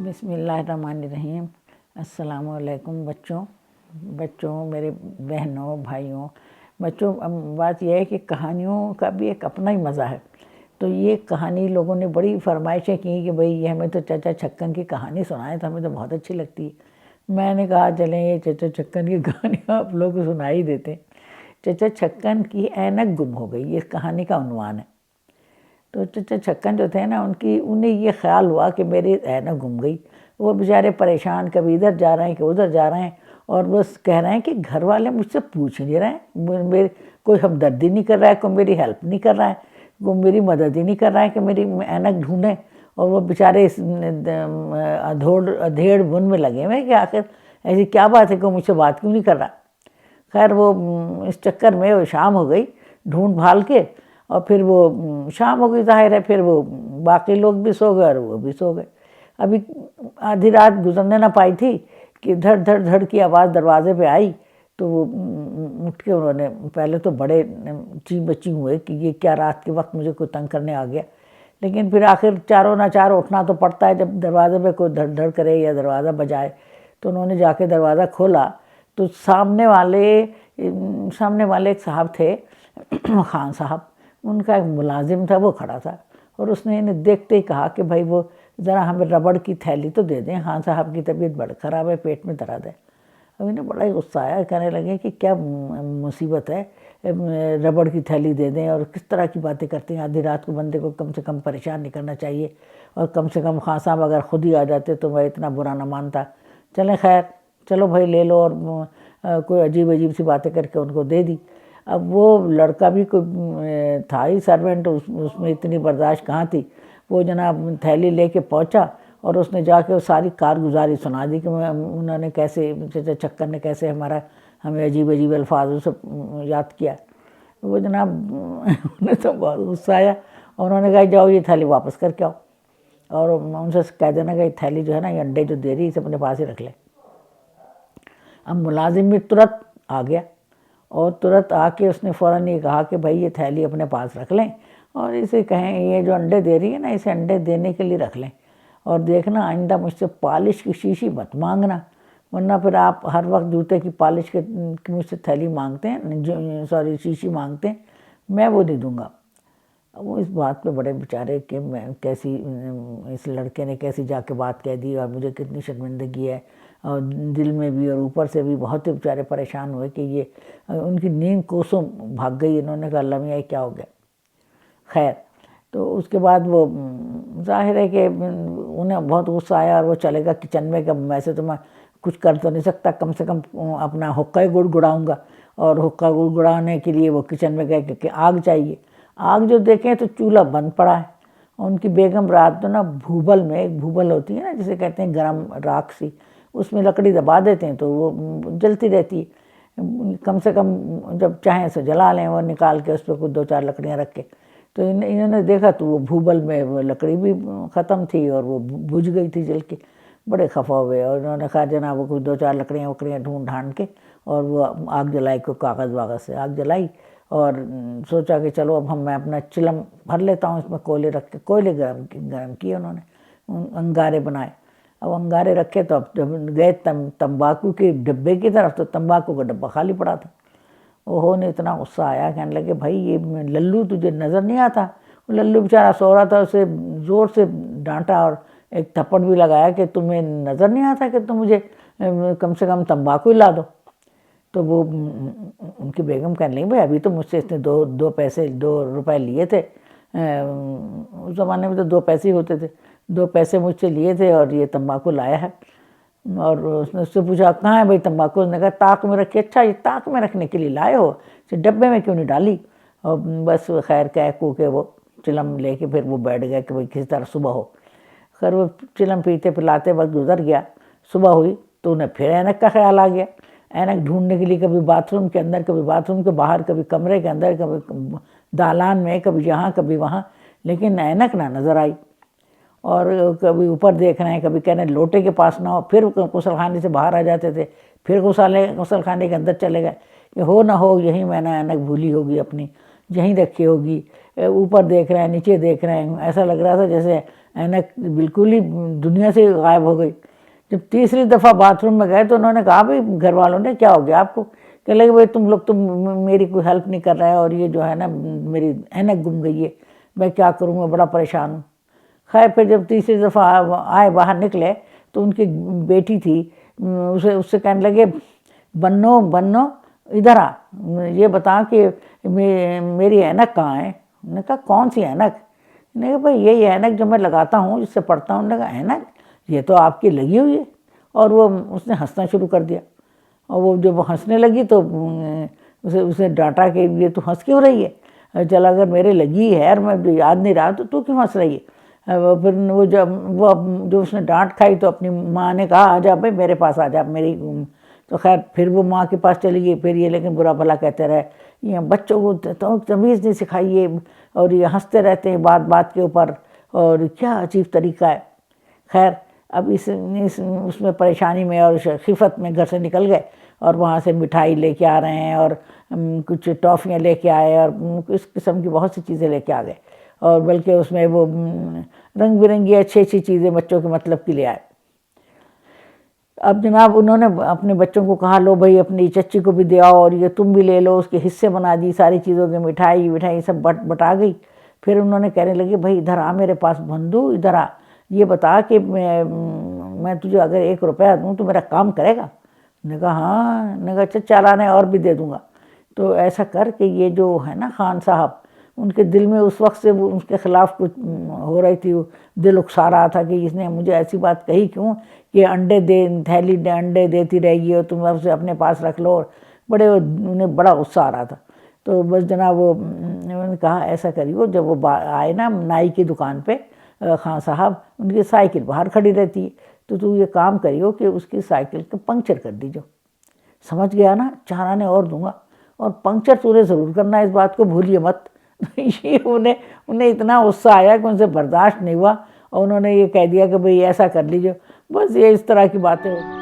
बिस्मिल्लाहिर्रहमानिर्रहीम। अस्सलामुअलैकुम बच्चों, मेरे बहनों, भाइयों। बच्चों, अब बात यह है कि कहानियों का भी एक अपना ही मज़ा है। तो ये कहानी लोगों ने बड़ी फरमाइशें की कि भाई ये हमें तो चाचा छक्कन की कहानी सुनाएं, तो हमें तो बहुत अच्छी लगती है। मैंने कहा चलें ये चाचा छक्कन की कहानी आप लोग को सुना ही देते हैं। चाचा छक्कन की ऐनक गुम हो गई, ये कहानी का उन्वान है। तो चाचा छक्कन जो थे ना, उन्हें ये ख्याल हुआ कि मेरी ऐनक गुम गई। वो बेचारे परेशान, कभी इधर जा रहे हैं कि उधर जा रहे हैं, और बस कह रहे हैं कि घर वाले मुझसे पूछ नहीं रहे हैं, मेरे कोई हमदर्दी नहीं कर रहा है, कोई मेरी हेल्प नहीं कर रहा है, कोई मेरी मदद ही नहीं कर रहा है कि मेरी ऐनक ढूंढें। और वो बेचारे इस अधेड़ बुन में लगे हुए कि आखिर ऐसी क्या बात है, कोई मुझसे बात क्यों नहीं कर रहा। खैर वो इस चक्कर में वो शाम हो गई ढूंढ भाल के, और फिर वो शाम हो गई, जाहिर है फिर वो बाकी लोग भी सो गए और वो भी सो गए। अभी आधी रात गुजरने ना पाई थी कि धड़ धड़ धड़ की आवाज़ दरवाजे पे आई। तो वो उठ के उन्होंने पहले तो बड़े ची बची हुए कि ये क्या रात के वक्त मुझे कोई तंग करने आ गया, लेकिन फिर आखिर चारों ना चार उठना तो पड़ता है जब दरवाजे पे कोई धड़ धड़ करे या दरवाज़ा बजाए। तो उन्होंने जाके दरवाज़ा खोला तो सामने वाले एक साहब थे, खान साहब। उनका एक मुलाजिम था, वो खड़ा था, और उसने इन्हें देखते ही कहा कि भाई वो ज़रा हमें रबड़ की थैली तो दे दें, खान साहब की तबीयत बड़ी ख़राब है, पेट में दर्द है। अब इन्हें बड़ा ही गुस्सा आया, कहने लगे कि क्या मुसीबत है, रबड़ की थैली दे दें, और किस तरह की बातें करते हैं। आधी रात को बंदे को कम से कम परेशान नहीं करना चाहिए, और कम से कम खान साहब अगर ख़ुद ही आ जाते तो मैं इतना बुरा ना मानता। चलें खैर, चलो भाई ले लो, और कोई अजीब अजीब सी बातें करके उनको दे दी। अब वो लड़का भी कोई था ही सर्वेंट, उसमें इतनी बर्दाश्त कहाँ थी। वो जनाब थैली लेके पहुंचा और उसने जाके वो सारी कारगुजारी सुना दी कि उन्होंने कैसे, चाचा छक्कन ने कैसे हमें अजीब अजीब अल्फाजों से याद किया। वो जनाब उन्हें तो बहुत गुस्सा आया, और उन्होंने कहा जाओ ये थैली वापस करके आओ, और उनसे कह देना कि थैली जो है ना, ये अंडे जो दे रही है इसे अपने पास ही रख ले। अब मुलाजिम भी तुरंत आ गया, और तुरंत आके उसने फ़ौरन ये कहा कि भाई ये थैली अपने पास रख लें, और इसे कहें ये जो अंडे दे रही है ना, इसे अंडे देने के लिए रख लें, और देखना आइंदा मुझसे पॉलिश की शीशी मत मांगना, वरना फिर आप हर वक्त जूते की पॉलिश के मुझसे थैली मांगते हैं, सॉरी शीशी मांगते हैं, मैं वो नहीं दूँगा। वो इस बात पे बड़े बेचारे कि मैं कैसी, इस लड़के ने कैसी जाके बात कह दी, और मुझे कितनी शर्मिंदगी है, और दिल में भी और ऊपर से भी बहुत ही बेचारे परेशान हुए कि ये उनकी नींद कोसों भाग गई। इन्होंने कहा अल्लाह मियां क्या हो गया। खैर तो उसके बाद वो जाहिर है कि उन्हें बहुत गुस्सा आया, और वो चलेगा किचन में कि वैसे तो मैं कुछ कर तो नहीं सकता, कम से कम अपना हुक्का ही गुड़गुड़ाऊँगा। और हुक्का गुड़गुड़ाने के लिए वो किचन में गए कि आग चाहिए। आग जो देखें तो चूल्हा बंद पड़ा है। उनकी बेगम रात तो ना भूबल में, एक भूबल होती है ना जिसे कहते हैं गरम राख सी, उसमें लकड़ी दबा देते हैं तो वो जलती रहती है। कम से कम जब चाहें तो जला लें, वो निकाल के उस पर कुछ दो चार लकड़ियाँ रख के। तो इन्होंने देखा तो वो भूबल में वो लकड़ी भी ख़त्म थी, और वो बुझ गई थी जल के। बड़े खफा हुए, और उन्होंने कहा जनाब वो कुछ दो चार लकड़ियाँ वकड़ियाँ ढूंढ ढांड के, और वो आग जलाई को कागज़ वागज़ से आग जलाई, और सोचा कि चलो अब मैं अपना चिलम भर लेता हूँ, इसमें कोयले रख के कोयले गर्म किए उन्होंने, अंगारे बनाए। अब अंगारे रखे तो अब जब गए तंबाकू के डिब्बे की तरफ, तो तंबाकू का डब्बा खाली पड़ा था। ओहो ने इतना गुस्सा आया, कहने लगे भाई ये लल्लू तुझे नज़र नहीं आता। वो लल्लू बेचारा सो रहा था, उसे ज़ोर से डांटा और एक थप्पड़ भी लगाया कि तुम्हें नज़र नहीं आता कि तुम मुझे कम से कम तंबाकू ही ला दो। तो वो उनकी बेगम कहने लगी भाई अभी तो मुझसे इसने दो रुपए लिए थे, उस ज़माने में तो 2 पैसे ही होते थे, 2 पैसे मुझसे लिए थे और ये तंबाकू लाया है। और उसने उससे पूछा कहाँ है भाई तंबाकू, उसने कहा ताक में रखी। अच्छा ये ताक में रखने के लिए लाए हो, इसे डब्बे में क्यों नहीं डाली। और बस खैर कह कू के वो चिलम लेके फिर वो बैठ गया कि भाई किसी तरह सुबह हो। खैर वो चिलम पीते पिलाते वक्त गुजर गया। सुबह हुई तो उन्हें फिर ऐनक का ख्याल आ गया। ऐनक ढूंढने के लिए कभी बाथरूम के अंदर, कभी बाथरूम के बाहर, कभी कमरे के अंदर, कभी दालान में, कभी यहाँ कभी वहाँ, लेकिन ऐनक ना नज़र आई। और कभी ऊपर देख रहे हैं, कभी कह रहे हैं लोटे के पास ना हो, फिर गुसलखाने से बाहर आ जाते थे, फिर गुसलखाने के अंदर चले गए कि हो ना हो यहीं मैंने ऐनक भूली होगी अपनी, यहीं रखी होगी। ऊपर देख रहे हैं, नीचे देख रहे हैं, ऐसा लग रहा था जैसे ऐनक बिल्कुल ही दुनिया से गायब हो गई। जब तीसरी दफ़ा बाथरूम में गए तो उन्होंने कहा भाई घर वालों ने, क्या हो गया आपको? कह लगे भाई तुम लोग तो मेरी कोई हेल्प नहीं कर रहा है और ये जो है ना मेरी ऐनक गुम गई है, मैं क्या करूँ, मैं बड़ा परेशान हूँ। खैर फिर जब तीसरी दफ़ा आए बाहर निकले तो उनकी बेटी थी, उससे कहने लगे बन्नो बन्नो इधर आ, ये बता कि मेरी ऐनक कहाँ है। उन्होंने कहा कौन सी ऐनक? नहीं भाई यही ऐनक जो मैं लगाता हूँ, जिससे पढ़ता हूँ। उन्होंने कहा ऐनक ये तो आपकी लगी हुई है। और वो उसने हंसना शुरू कर दिया। और वो जब हंसने लगी तो उसे डांटा कि ये तू हंस क्यों रही है? चल अगर मेरे लगी है और मैं याद नहीं रहा तो तू क्यों हंस रही है? फिर वो जो उसने डांट खाई तो अपनी माँ ने कहा आ जा भाई मेरे पास आ जा मेरी। तो खैर फिर वो माँ के पास चली गई। फिर ये लेकिन बुरा भला कहते रहे, ये बच्चों को तो तमीज़ नहीं सिखाइए और ये हंसते रहते हैं बात बात के ऊपर, और क्या अजीब तरीका है। खैर अब उसमें परेशानी में और खिफत में घर से निकल गए और वहाँ से मिठाई लेके आ रहे हैं और कुछ टॉफ़ियाँ लेके आए और इस किस्म की बहुत सी चीज़ें लेके आ गए। और बल्कि उसमें वो रंग बिरंगी अच्छी अच्छी चीज़ें बच्चों के मतलब के लिए आए। अब जनाब उन्होंने अपने बच्चों को कहा लो भाई अपनी चच्ची को भी दे आओ और ये तुम भी ले लो, उसके हिस्से बना दी सारी चीज़ों के, मिठाई सब बटा गई। फिर उन्होंने कहने लगे भाई इधर आ मेरे पास बंधु, इधर आ, ये बता कि मैं तुझे अगर 1 रुपया दूँ तो मेरा काम करेगा? ने कहा हाँ। ने कहा अच्छा चल आने और भी दे दूँगा। तो ऐसा कर कि ये जो है ना खान साहब, उनके दिल में उस वक्त से वो उसके ख़िलाफ़ कुछ हो रही थी, दिल उकसा रहा था कि इसने मुझे ऐसी बात कही क्यों कि अंडे दे, थैली अंडे देती रहेगी और तुम उसे अपने पास रख लो। और उन्हें बड़ा गुस्सा आ रहा था। तो बस जनाब वो उन्होंने कहा ऐसा करियो, जब वो आए ना नाई की दुकान पे खान साहब, उनकी साइकिल बाहर खड़ी रहती है, तो तू ये काम करियो कि उसकी साइकिल को पंक्चर कर दीजिए। समझ गया ना? 4 आने और दूंगा और पंक्चर तूने ज़रूर करना, इस बात को भूलिए मत। ये उन्हें इतना गुस्सा आया कि उनसे बर्दाश्त नहीं हुआ और उन्होंने ये कह दिया कि भाई ऐसा कर लीजिए। बस ये इस तरह की बातें होती।